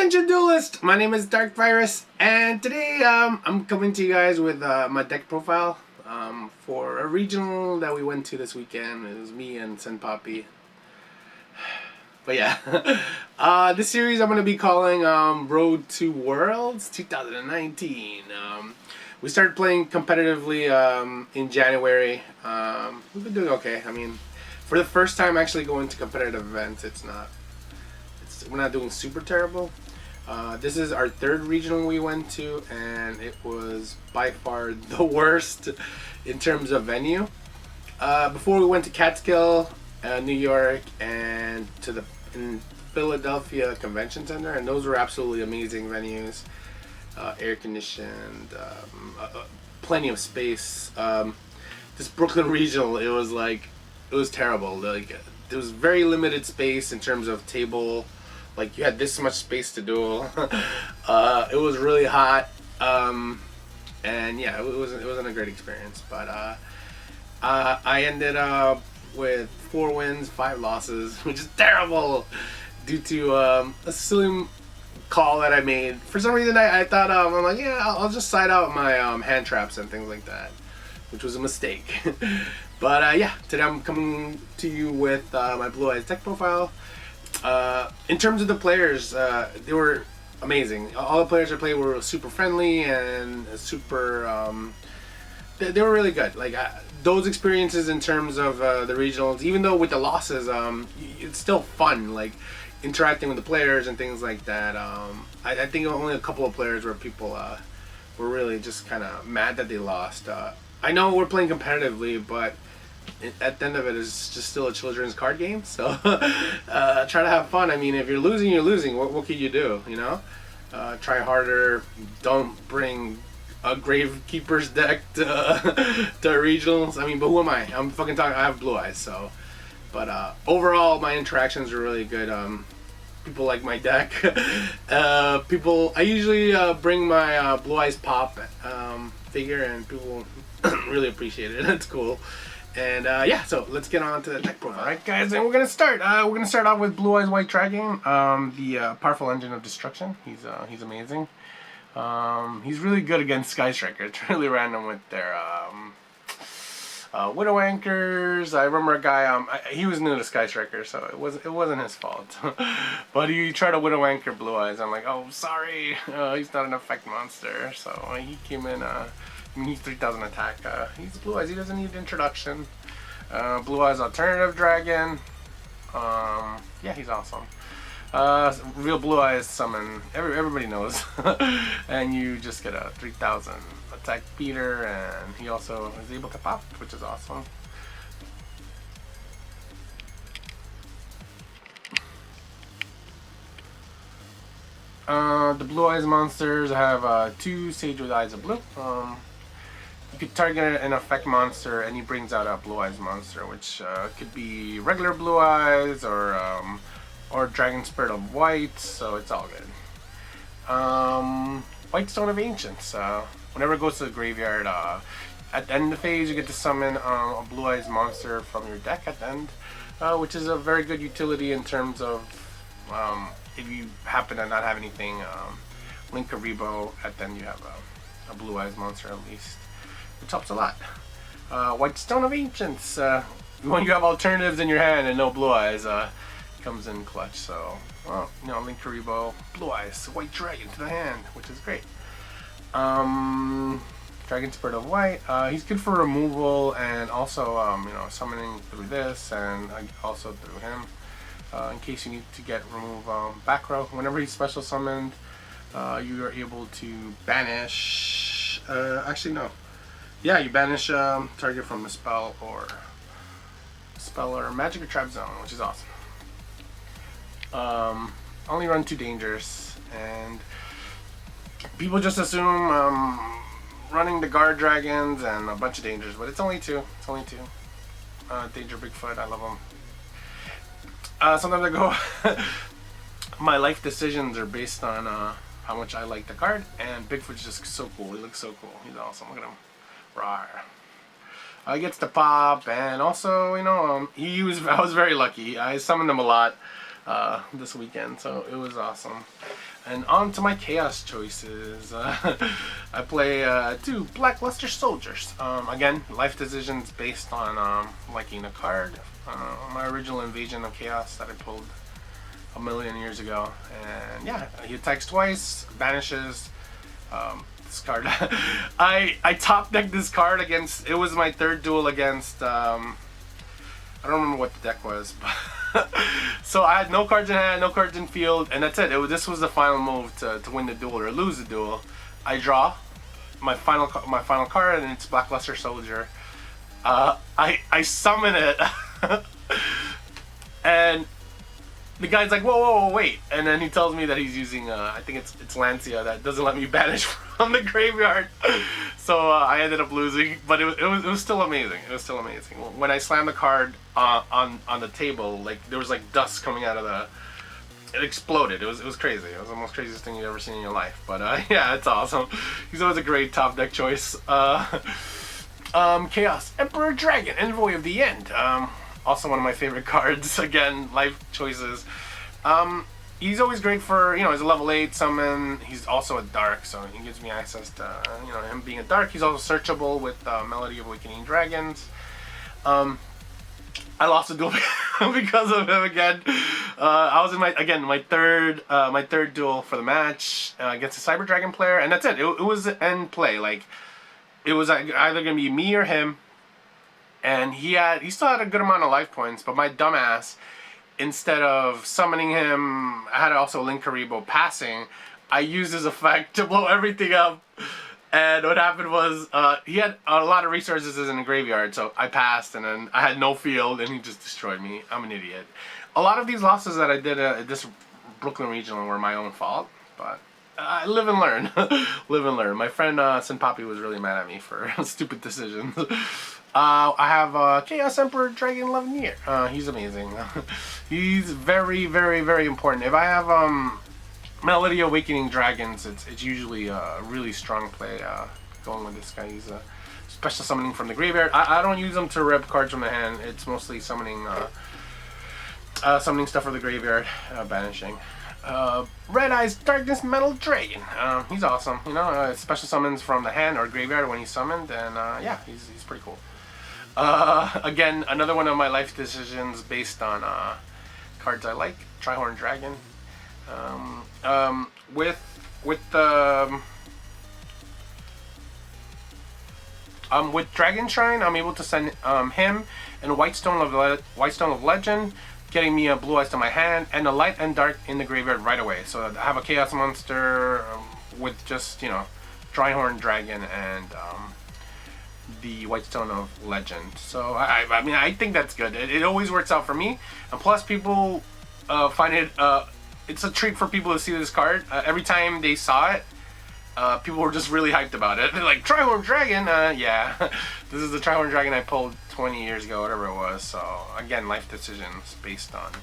Attention Duelist! My name is Dark Virus, and today I'm coming to you guys with my deck profile for a regional that we went to this weekend. It was me and Sen Poppy. But yeah, this series I'm going to be calling Road to Worlds 2019. We started playing competitively in January. We've been doing okay. I mean, for the first time actually going to competitive events, we're not doing super terrible. This is our third regional we went to, and it was by far the worst in terms of venue. Before we went to Catskill, New York, and to in Philadelphia Convention Center, and those were absolutely amazing venues. Air conditioned, plenty of space. This Brooklyn regional, it was terrible. Like, there was very limited space in terms of table. Like, you had this much space to duel. It was really hot, and yeah, it wasn't a great experience. But I ended up with 4 wins, 5 losses, which is terrible, due to a silly call that I made. For some reason, I thought I'm like, yeah, I'll just side out my hand traps and things like that, which was a mistake. But yeah, today I'm coming to you with my Blue Eyes deck profile. In terms of the players, they were amazing. All the players I played were super friendly and super. They were really good. Like, those experiences in terms of the regionals, even though with the losses, it's still fun. Like, interacting with the players and things like that. I think only a couple of players where people were really just kind of mad that they lost. I know we're playing competitively, but at the end of it, it's just still a children's card game. So try to have fun. I mean, if you're losing, you're losing. What can you do? You know, try harder. Don't bring a Gravekeeper's deck to regionals. I mean, but who am I? I'm fucking talking. I have Blue Eyes, so. But overall, my interactions are really good. People like my deck. I usually bring my Blue Eyes Pop figure, and people really appreciate it. It's cool. And yeah, so let's get on to the deck profile. Alright, guys, and we're gonna start. We're gonna start off with Blue Eyes White Dragon, the powerful engine of destruction. He's amazing. He's really good against Sky Striker. It's really random with their Widow Anchors. I remember a guy. He was new to Sky Striker, so it wasn't his fault. But he tried to Widow Anchor Blue Eyes. I'm like, oh, sorry, he's not an effect monster. So he came in. He's 3,000 attack. He's Blue Eyes. He doesn't need introduction. Blue Eyes Alternative Dragon. Yeah, he's awesome. Real Blue Eyes summon. Everybody knows. And you just get a 3,000 attack beater, and he also is able to pop, which is awesome. The Blue Eyes monsters have 2 Sage with Eyes of Blue. You could target an effect monster, and he brings out a Blue Eyes monster, which could be regular Blue Eyes or Dragon Spirit of White, so it's all good. White Stone of Ancients. Whenever it goes to the graveyard, at the end of the phase, you get to summon a Blue Eyes monster from your deck at the end, which is a very good utility in terms of if you happen to not have anything, Link Karibo, at the end you have a Blue Eyes monster at least, which helps a lot. White Stone of Ancients. When you have alternatives in your hand and no Blue Eyes, comes in clutch. So, well, you know, Link Karibo, Blue Eyes, White Dragon to the hand, which is great. Dragon Spirit of White. He's good for removal and also, you know, summoning through this and also through him. In case you need to remove back row. Whenever he's special summoned, you are able to banish. Actually, no. Yeah, you banish target from a spell or magic or trap zone, which is awesome. Only run 2 dangers, and people just assume running the guard dragons and a bunch of dangers, but it's only 2. It's only 2. Danger Bigfoot, I love him. Sometimes I go. My life decisions are based on how much I like the card, and Bigfoot's just so cool. He looks so cool. He's awesome. Look at him. Rawr. He gets to pop, and also, you know, I was very lucky. I summoned him a lot this weekend, so it was awesome. And on to my chaos choices. I play 2 Blackluster Soldiers. Again, life decisions based on liking a card. My original Invasion of Chaos that I pulled a million years ago. And yeah, he attacks twice, banishes. This card. I top decked this card against. It was my 3rd duel against. I don't remember what the deck was, but so I had no cards in hand, no cards in field, and that's it. This was the final move to win the duel or lose the duel. I draw my final card, and it's Blackluster Soldier. I summon it, and the guy's like, whoa, wait, and then he tells me that he's using I think it's Lancia that doesn't let me banish from the graveyard. So I ended up losing, but it was still amazing. It was still amazing. When I slammed the card on the table, like there was like dust coming out of it exploded. It was crazy. It was the most craziest thing you've ever seen in your life. But yeah, it's awesome. He's always a great top deck choice. Chaos Emperor Dragon, Envoy of the End. Also one of my favorite cards. Again, life choices. He's always great for, he's a level 8 summon. He's also a dark, so he gives me access to, him being a dark. He's also searchable with Melody of Awakening Dragons. I lost a duel because of him again. I was in my third duel for the match against a Cyber Dragon player, and that's it. It was the end play. Like, it was either gonna be me or him, and he still had a good amount of life points, but my dumbass, instead of summoning him, I had also Linkuriboh passing. I used his effect to blow everything up. And what happened was, he had a lot of resources in the graveyard, so I passed, and then I had no field, and he just destroyed me. I'm an idiot. A lot of these losses that I did at this Brooklyn Regional were my own fault, but I live and learn. Live and learn. My friend Sin Poppy was really mad at me for stupid decisions. I have Chaos Emperor Dragon Levineer. He's amazing. He's very, very, very important. If I have Melody Awakening Dragons, it's usually a really strong play going with this guy. He's special summoning from the graveyard. I don't use them to rip cards from the hand. It's mostly summoning stuff from the graveyard, banishing. Red Eyes Darkness Metal Dragon. He's awesome. Special summons from the hand or graveyard when he's summoned, and yeah, he's pretty cool. Again, another one of my life decisions based on cards I like. Trihorn Dragon. With Dragon Shrine, I'm able to send him and Whitestone of Legend, getting me a Blue Eyes to my hand, and a Light and Dark in the graveyard right away. So I have a Chaos Monster with just, Trihorn Dragon and the Whitestone of Legend. So I think that's good. It always works out for me, and plus people find it. It's a treat for people to see this card. Every time they saw it, people were just really hyped about it. They're like, Trihorn Dragon? Yeah. This is the Trihorn Dragon I pulled 20 years ago, whatever it was. So, again, life decisions based on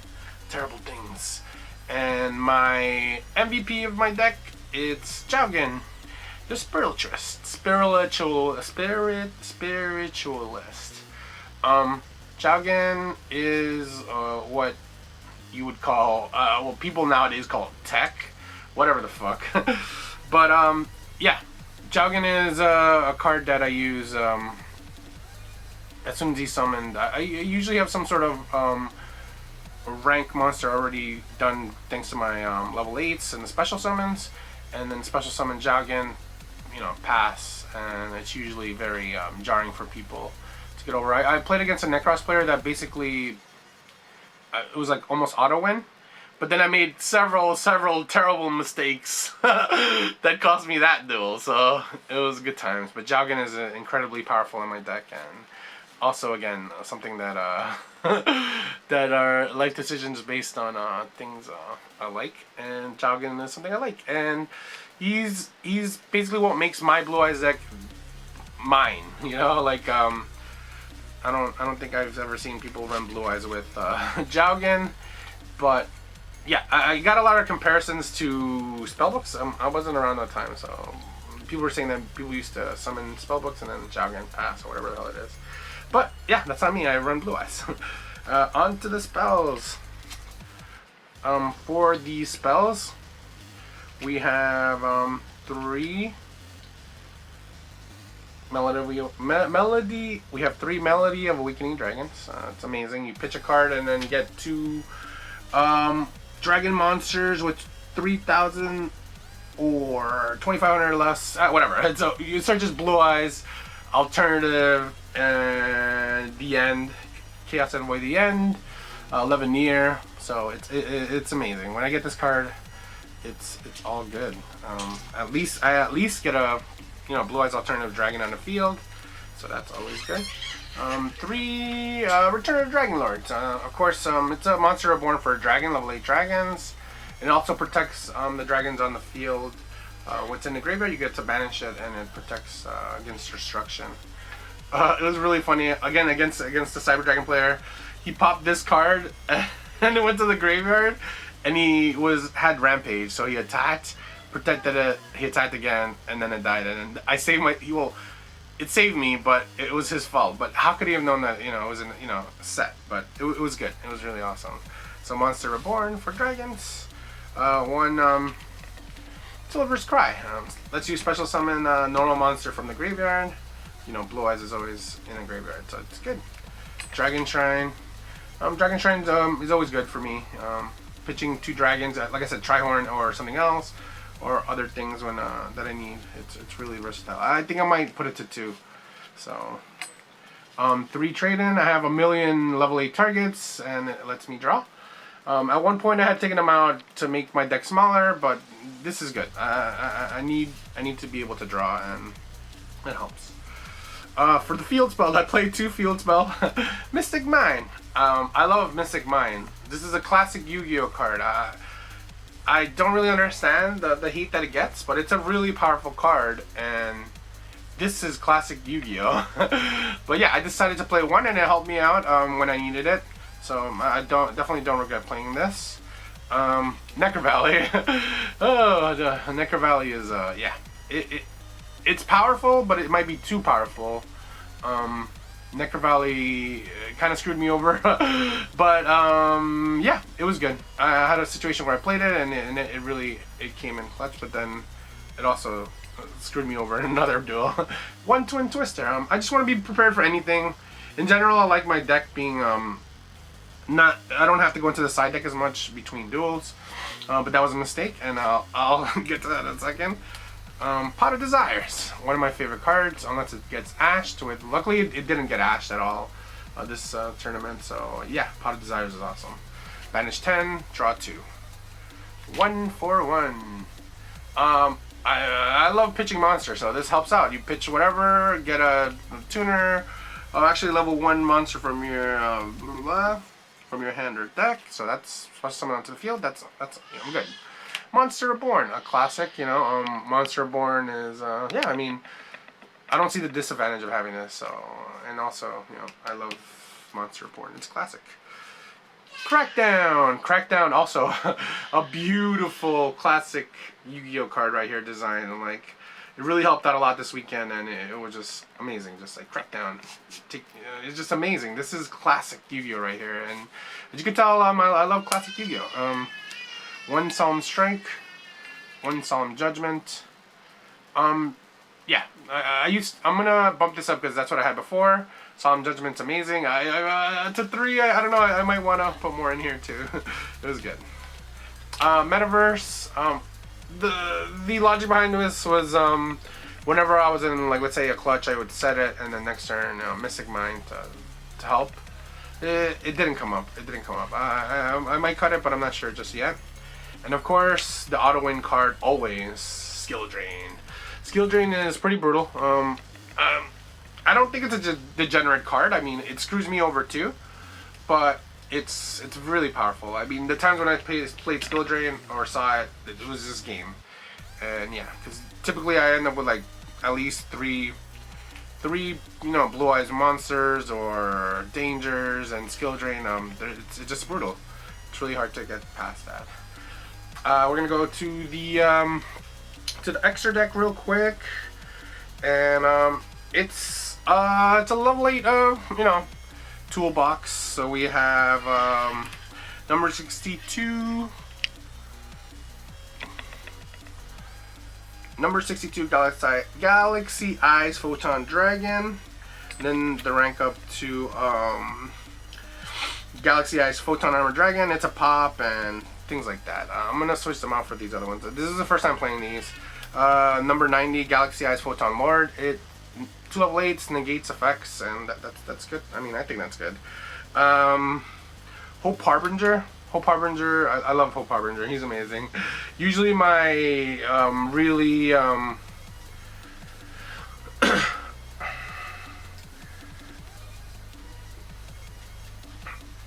terrible things. And my MVP of my deck, it's Jowgen, the Spiritualist. Spiritualist. Jowgen is what you would call, well, people nowadays call it tech, whatever the fuck. But yeah, Jowgen is a card that I use as soon as he's summoned. I usually have some sort of rank monster already done thanks to my level 8s and the special summons, and then special summon Jowgen, pass, and it's usually very jarring for people to get over. I played against a Necros player that basically it was like almost auto win, but then I made several terrible mistakes that cost me that duel. So it was good times. But Jowgen is incredibly powerful in my deck, and also again something that that are life decisions based on things I like, and Jowgen is something I like, and he's basically what makes my Blue Eyes deck mine. I don't think I've ever seen people run Blue Eyes with Jowgen, but yeah, I got a lot of comparisons to spellbooks. I wasn't around that time, so people were saying that people used to summon spellbooks and then Jowgen pass or whatever the hell it is. But yeah, that's not me. I run Blue Eyes. On to the spells. For the spells, We have 3 Melody. We have 3 Melody of Awakening Dragons. It's amazing. You pitch a card and then get 2 dragon monsters with 3,000 or 2,500 or less. Whatever. So you search as Blue Eyes, Alternative, and the End. Chaos Envoy, the End. Levineer. So it's amazing. When I get this card, it's all good. I at least get a Blue Eyes Alternative Dragon on the field, so that's always good. 3 Return of Dragon Lords. Of course, it's a monster reborn for dragon, level 8 dragons. It also protects the dragons on the field. What's in the graveyard, you get to banish it, and it protects against destruction. It was really funny. Again, against the Cyber Dragon player, he popped this card, and it went to the graveyard, and he had Rampage, so he attacked, protected it, he attacked again, and then it died. And I saved it saved me, but it was his fault. But how could he have known that, it was in, set? But it was good. It was really awesome. So Monster Reborn for dragons. 1 Silver's Cry. Lets you special summon a normal monster from the graveyard. Blue Eyes is always in a graveyard, so it's good. Dragon Shrine. Dragon Shrine is always good for me. Pitching 2 dragons, like I said, Trihorn or something else, or other things when that I need. It's really versatile. I think I might put it to 2. So 3 trade-in. I have 1,000,000 level 8 targets, and it lets me draw. At one point I had taken them out to make my deck smaller, but this is good. I need to be able to draw, and it helps. For the field spell, I played 2 field spell. Mystic Mine. I love Mystic Mine. This is a classic Yu-Gi-Oh card. I don't really understand the heat that it gets, but it's a really powerful card, and this is classic Yu-Gi-Oh. But yeah, I decided to play 1, and it helped me out when I needed it. So I definitely don't regret playing this. Necro Valley. Oh, the Necro Valley is yeah. It's powerful, but it might be too powerful. Necro Valley kind of screwed me over, but yeah, it was good. I had a situation where I played it, and it really came in clutch, but then it also screwed me over in another duel. 1 Twin Twister. I just want to be prepared for anything. In general, I like my deck being I don't have to go into the side deck as much between duels, but that was a mistake, and I'll get to that in a second. Pot of Desires, one of my favorite cards, unless it gets ashed. Luckily, it didn't get ashed at all this tournament, so yeah, Pot of Desires is awesome. Banish 10, draw 2. 1 for 1. I love pitching monsters, so this helps out. You pitch whatever, get a tuner, actually level 1 monster from your hand or deck, so that's special summon onto the field. That's I'm good. Monster Reborn, a classic. Monster Reborn is yeah. I mean, I don't see the disadvantage of having this. So, and also, I love Monster Reborn. It's classic. Crackdown, also a beautiful classic Yu-Gi-Oh card right here, design, and like it really helped out a lot this weekend, and it was just amazing. Just like Crackdown, it's just amazing. This is classic Yu-Gi-Oh right here, and as you can tell, I love classic Yu-Gi-Oh. 1 Solemn Strike, 1 Solemn Judgment. Yeah, I'm gonna bump this up because that's what I had before. Solemn Judgment's amazing. To 3, I don't know. I might wanna put more in here too. It was good. Metaverse. The logic behind this was whenever I was in, like, let's say a clutch, I would set it, and then next turn Mystic Mine to help. It didn't come up. I might cut it, but I'm not sure just yet. And of course, the auto win card always, Skill Drain. Skill Drain is pretty brutal. I don't think it's a degenerate card. I mean, it screws me over too, but it's really powerful. I mean, the times when I played Skill Drain or saw it, it was this game. And yeah, because typically I end up with like at least three Blue Eyes monsters or dangers and Skill Drain. It's just brutal. It's really hard to get past that. We're gonna go to the extra deck real quick, and it's a level 8 toolbox. So we have number 62, number 62 Galaxy Eyes Photon Dragon. Then the rank up to Galaxy Eyes Photon Armor Dragon. It's a pop and things like that. I'm gonna switch them out for these other ones. This is the first time playing these. Number 90 Galaxy Eyes Photon Lord. It 2 level 8s, negates effects, and that's good. I mean, I think that's good. Hope Harbinger. Hope Harbinger, I love Hope Harbinger. He's amazing. Usually my really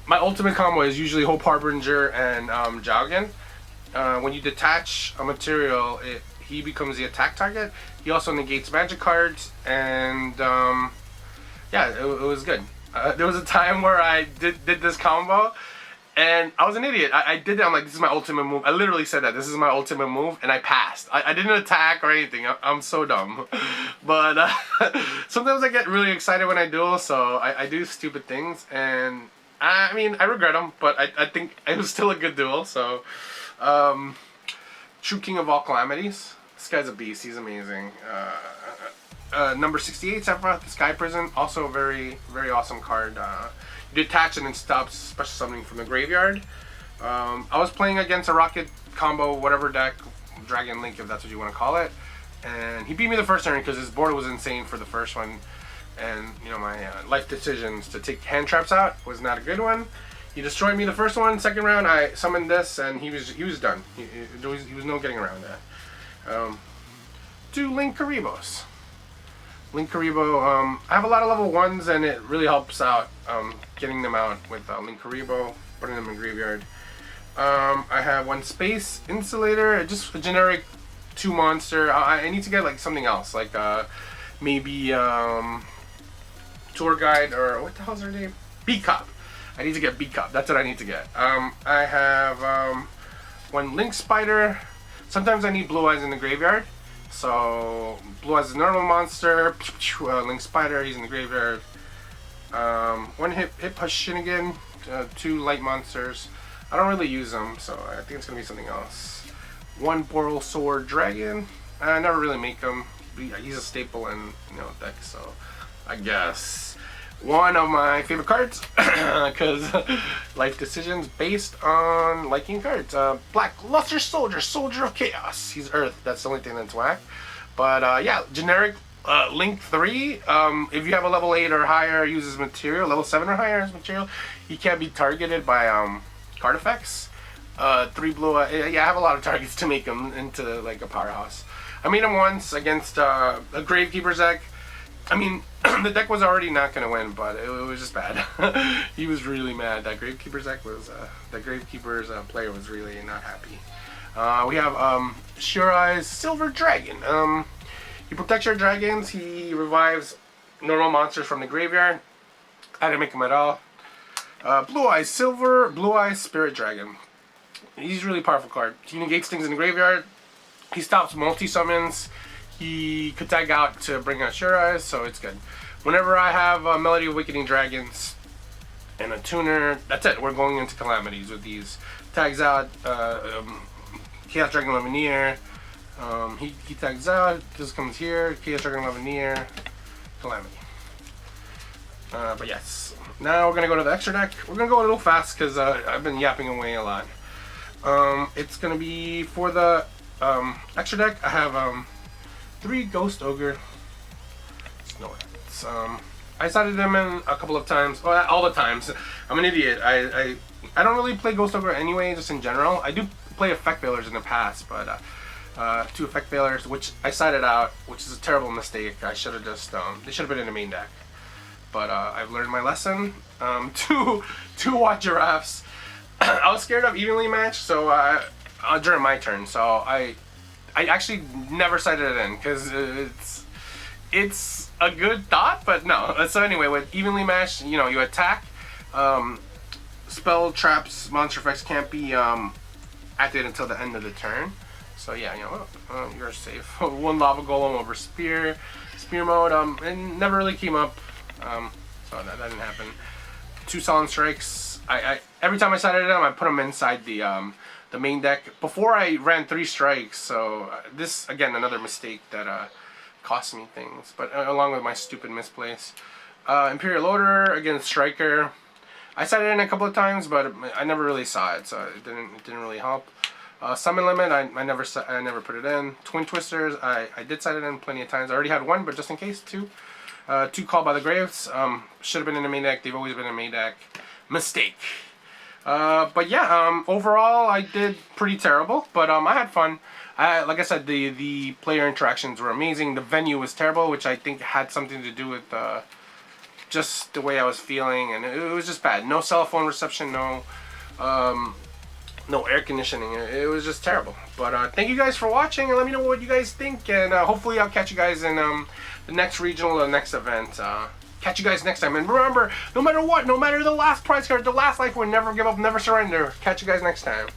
my ultimate combo is usually Hope Harbinger and Jowgen. When you detach a material, he becomes the attack target. He also negates magic cards, and yeah, it was good. There was a time where I did this combo, and I was an idiot. I did it. I'm like, this is my ultimate move. I literally said that. This is my ultimate move, and I passed. I didn't attack or anything. I'm so dumb. But sometimes I get really excited when I duel, so I do stupid things, and I mean, I regret them, but I think it was still a good duel, so... True King of all calamities. This guy's a beast. He's amazing. Number 68 Sephiroth, the Sky Prison. Also a very, very awesome card. You detach and it stops special summoning from the graveyard. I was playing against a Rocket combo, whatever deck, Dragon Link, if that's what you want to call it. And he beat me the first turn because his board was insane for the first one. And, you know, my life decisions to take hand traps out was not a good one. He destroyed me the first one. Second round, I summoned this, and he was done. He was no getting around that. To Linkuriboh. Linkuriboh, I have a lot of level 1s, and it really helps out getting them out with Linkuriboh, putting them in graveyard. I have 1 Space Insulator, just a generic 2 monster. I need to get like something else, like maybe Tour Guide, or what the hell's her name? Beat-Cop. I need to get Beat-Cop. That's what I need to get. I have 1 Link Spider. Sometimes I need Blue Eyes in the graveyard. So Blue Eyes is a normal monster. Link Spider, he's in the graveyard. 1 Hip Push Shinigami. 2 light monsters. I don't really use them, so I think it's gonna be something else. 1 Borrelsword Dragon. I never really make him. He's a staple in decks, so I guess. One of my favorite cards, because life decisions based on liking cards. Black Luster Soldier, Soldier of Chaos. He's Earth. That's the only thing that's whack. But yeah, generic Link 3. If you have a level 8 or higher, uses material. Level 7 or higher is material. He can't be targeted by card effects. 3 blue. Yeah, I have a lot of targets to make him into like a powerhouse. I made him once against a Gravekeeper's deck. I mean, the deck was already not going to win, but it was just bad. He was really mad. That Gravekeeper's deck was, that Gravekeeper's player was really not happy. We have Sure Eyes Silver Dragon. He protects your dragons. He revives normal monsters from the graveyard. I didn't make him at all. Blue Eyes Spirit Dragon. He's a really powerful card. He negates things in the graveyard. He stops multi-summons. He could tag out to bring out Sure Eyes, so it's good. Whenever I have Melody of Awakening Dragons and a tuner, that's it. We're going into calamities with these. Tags out Chaos Dragon Levineer. He tags out. This comes here. Chaos Dragon Levineer. Calamity. But yes. Now we're going to go to the extra deck. We're going to go a little fast because I've been yapping away a lot. It's going to be for the extra deck. I have 3 Ghost Ogre. I sided them in a couple of times. Well, all the times. I'm an idiot. I don't really play Ghost Ogre anyway, just in general. I do play Effect Failures in the past, but 2 Effect Failures, which I sided out, which is a terrible mistake. I should have just, they should have been in the main deck. But I've learned my lesson. 2 White Giraffes. I was scared of evenly matched, so during my turn, so I actually never sided it in because it's a good thought, but no. So anyway, with evenly matched, you attack. Spell traps, monster effects can't be activated until the end of the turn. So yeah, you're safe. 1 Lava Golem over Spear mode. It never really came up, so that didn't happen. 2 Solemn Strikes. I every time I sided them, I put them inside the the main deck before I ran 3 strikes. So this, again, another mistake that cost me things, but along with my stupid misplace. Imperial Order against Striker. I sat it in a couple of times, but I never really saw it, so it didn't really help. Summon Limit, I never put it in. Twin Twisters, I did set it in plenty of times. I already had 1, but just in case, 2. 2 Called by the Graves, should have been in the main deck. They've always been in the main deck. Mistake. But yeah, overall I did pretty terrible, but I had fun. Like I said, the player interactions were amazing. The venue was terrible, which I think had something to do with just the way I was feeling, and it was just bad. No cell phone reception, no air conditioning. It was just terrible. But thank you guys for watching, and let me know what you guys think, and hopefully I'll catch you guys in the next regional, the next event. Catch you guys next time, and remember, no matter what, no matter the last prize card, the last life win, never give up, never surrender. Catch you guys next time.